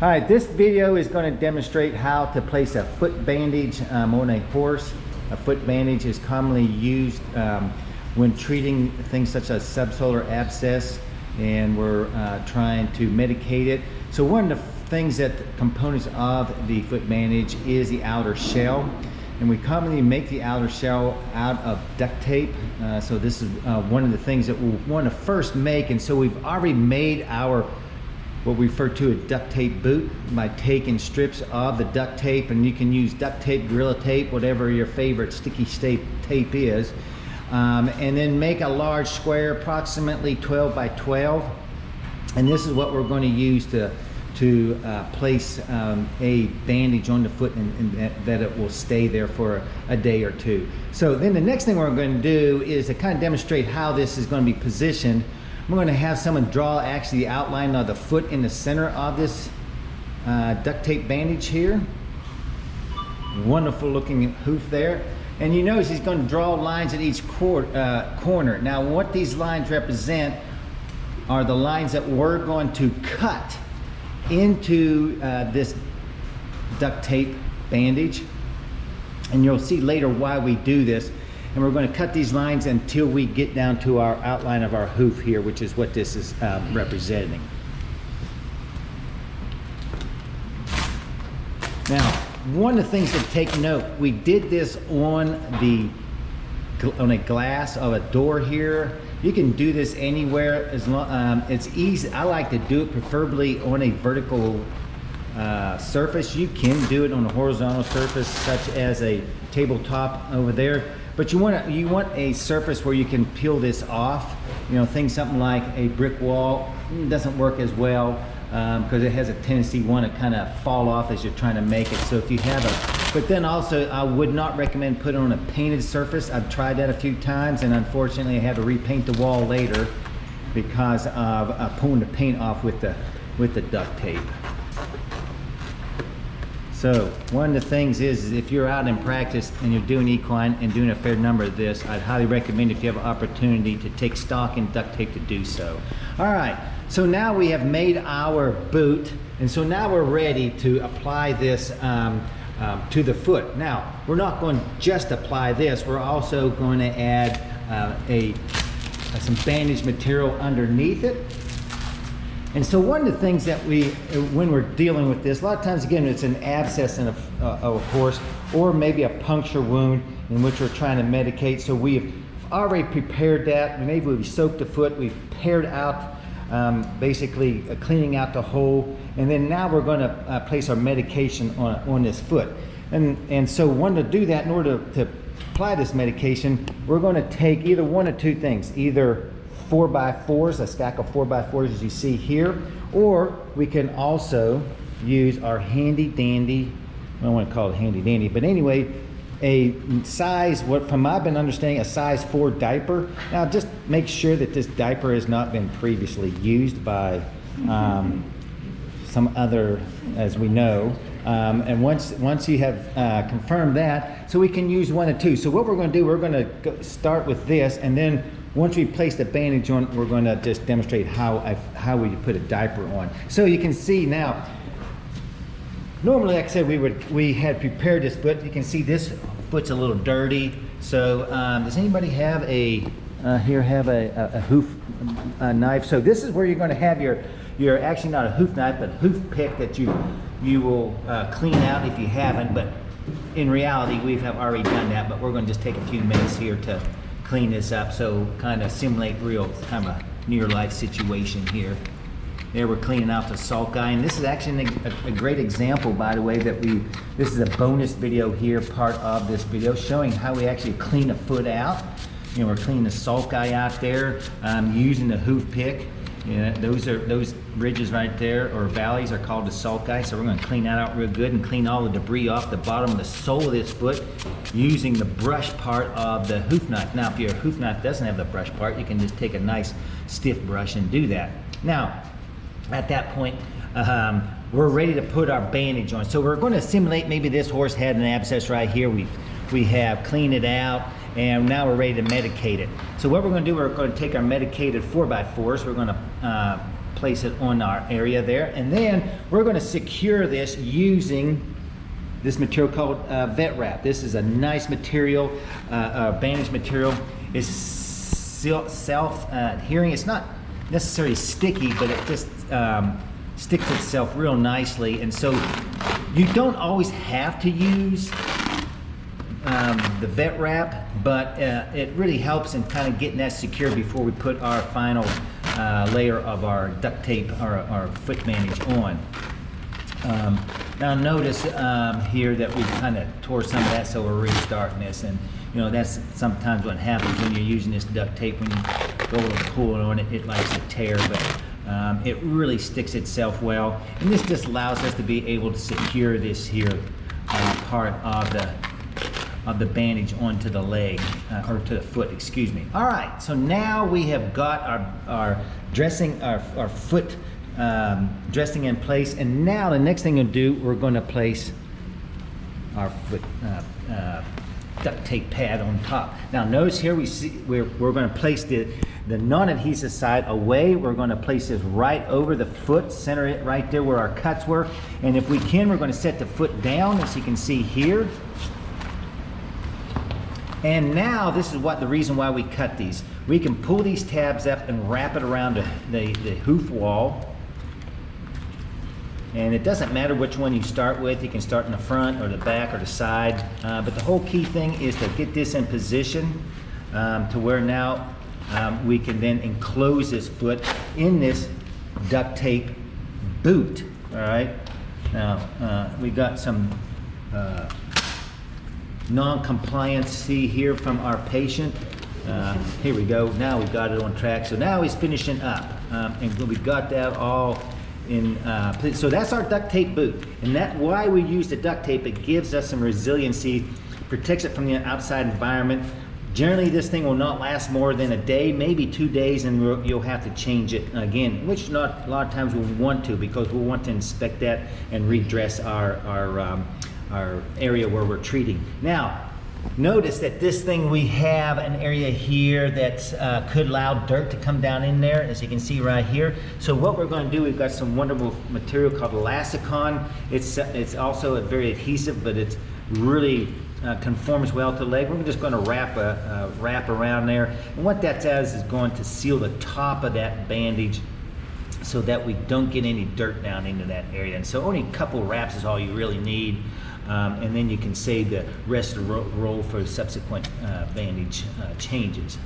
All right, this video is going to demonstrate how to place a foot bandage on a horse. A foot bandage is commonly used when treating things such as subsolar abscess, and we're trying to medicate it. So one of the things that components of the foot bandage is the outer shell, and we commonly make the outer shell out of duct tape. So this is one of the things that we'll want to first make, and so we've already made our what we refer to as duct tape boot by taking strips of the duct tape, and you can use duct tape, Gorilla Tape, whatever your favorite sticky tape is, and then make a large square approximately 12 by 12, and this is what we're going to use to place a bandage on the foot, and that it will stay there for a day or two. So then the next thing we're going to do is to kind of demonstrate how this is going to be positioned. I'm going to have someone draw actually the outline of the foot in the center of this duct tape bandage here. Wonderful looking hoof there. And you notice he's going to draw lines at each corner. Now what these lines represent are the lines that we're going to cut into this duct tape bandage. And you'll see later why we do this. And we're going to cut these lines until we get down to our outline of our hoof here, which is what this is representing. Now, one of the things to take note, we did this on a glass of a door here. You can do this anywhere as long. It's easy. I like to do it preferably on a vertical surface. You can do it on a horizontal surface, such as a tabletop over there. But you want a surface where you can peel this off. You know, something like a brick wall doesn't work as well because it has a tendency to kind of fall off as you're trying to make it. So if you have but then also I would not recommend putting on a painted surface. I've tried that a few times, and unfortunately I had to repaint the wall later because of pulling the paint off with the duct tape. So one of the things is if you're out in practice and you're doing equine and doing a fair number of this, I'd highly recommend, if you have an opportunity, to take stock in duct tape to do so. All right, so now we have made our boot, and so now we're ready to apply this to the foot. Now, we're not going to just apply this, we're also going to add some bandage material underneath it. And so one of the things that when we're dealing with this, a lot of times, again, it's an abscess in a horse, or maybe a puncture wound in which we're trying to medicate. So we've already prepared that. Maybe we've soaked the foot, we've pared out, basically cleaning out the hole, and then now we're going to place our medication on this foot. And so to do that, in order to apply this medication, we're going to take either one of two things, either 4x4s, a stack of 4x4s as you see here, or we can also use our handy dandy, I don't want to call it handy dandy, but anyway, a size, from I've been understanding, a size 4 diaper. Now just make sure that this diaper has not been previously used by some other, as we know. And once you have confirmed that, so we can use one of two. So what we're going to do, we're going to start with this, and then once we place the bandage on, we're going to just demonstrate how we put a diaper on. So you can see now, normally, like I said, we had prepared this foot. You can see this foot's a little dirty. So does anybody have a hoof knife? So this is where you're going to have your actually not a hoof knife, but hoof pick that you will clean out if you haven't. But in reality, we have already done that. But we're going to just take a few minutes here to clean this up, so kind of simulate real kind of near life situation here. There, we're cleaning out the sulci, and this is actually a great example, by the way, that this is a bonus video here, part of this video, showing how we actually clean a foot out. You know, we're cleaning the sulci out there, using the hoof pick. You know, those ridges right there, or valleys, are called the sulci. So we're going to clean that out real good and clean all the debris off the bottom of the sole of this foot using the brush part of the hoof knife. Now, if your hoof knife doesn't have the brush part, you can just take a nice stiff brush and do that. Now, at that point, we're ready to put our bandage on. So we're going to simulate maybe this horse had an abscess right here. We have cleaned it out, and now we're ready to medicate it. So what we're going to do, we're going to take our medicated 4x4s. We're going to place it on our area there. And then we're going to secure this using this material called vet wrap. This is a nice material, bandage material. It's self-adhering. It's not necessarily sticky, but it just sticks itself real nicely. And so you don't always have to use the vet wrap, but it really helps in kind of getting that secure before we put our final layer of our duct tape, our foot bandage on. Now notice here that we kind of tore some of that, so we're restarting this. And you know, that's sometimes what happens when you're using this duct tape. When you go to pull it on it, it likes to tear, but it really sticks itself well. And this just allows us to be able to secure this here part of the bandage onto the leg, or to the foot, excuse me. All right, so now we have got our dressing, our foot dressing in place, and now the next thing we'll do, we're going to place our foot duct tape pad on top. Now notice here we see we're going to place the non-adhesive side away. We're going to place this right over the foot, center it right there where our cuts were, and if we can, we're going to set the foot down, as you can see here. And now this is the reason why we cut these. We can pull these tabs up and wrap it around the hoof wall. And it doesn't matter which one you start with. You can start in the front or the back or the side. But the whole key thing is to get this in position to where now we can then enclose this foot in this duct tape boot. All right. Now we got some non-compliance here from our patient. Here we go. Now we got it on track. So now he's finishing up, and we got that all in place. So that's our duct tape boot, and that's why we use the duct tape. It gives us some resiliency, protects it from the outside environment. Generally, this thing will not last more than a day, maybe 2 days, and you'll have to change it again, which not a lot of times we'll want to, because we'll want to inspect that and redress our area where we're treating. Now, notice that this thing, we have an area here that could allow dirt to come down in there, as you can see right here. So what we're going to do, we've got some wonderful material called Elasticon. It's also very adhesive, but it's really conforms well to the leg. We're just going to wrap around there, and what that does is going to seal the top of that bandage so that we don't get any dirt down into that area. And so only a couple wraps is all you really need. And then you can save the rest of the roll for subsequent bandage changes.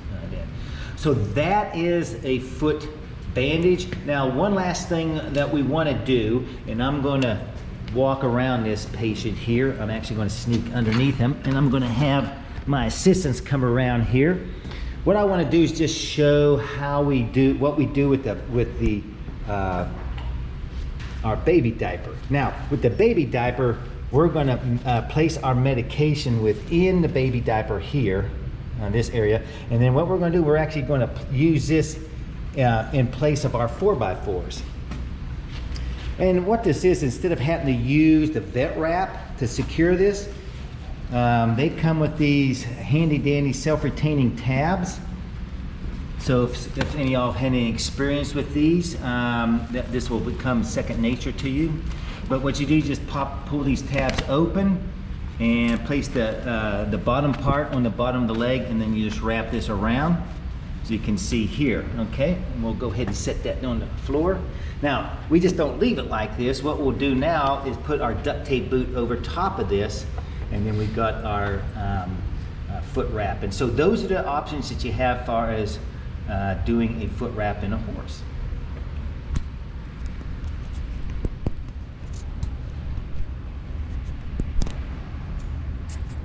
So that is a foot bandage. Now, one last thing that we want to do, and I'm going to walk around this patient here. I'm actually going to sneak underneath him, and I'm going to have my assistants come around here. What I want to do is just show how we do what we do with our baby diaper. Now, with the baby diaper, we're going to place our medication within the baby diaper here, on this area, and then what we're going to do, we're actually going to use this in place of our 4x4s. And what this is, instead of having to use the vet wrap to secure this, they come with these handy dandy self-retaining tabs. So if any of y'all have had any experience with these, this will become second nature to you. But what you do is just pull these tabs open and place the bottom part on the bottom of the leg, and then you just wrap this around, so you can see here, okay? And we'll go ahead and set that on the floor. Now, we just don't leave it like this. What we'll do now is put our duct tape boot over top of this, and then we've got our foot wrap. And so those are the options that you have as far as doing a foot wrap in a horse.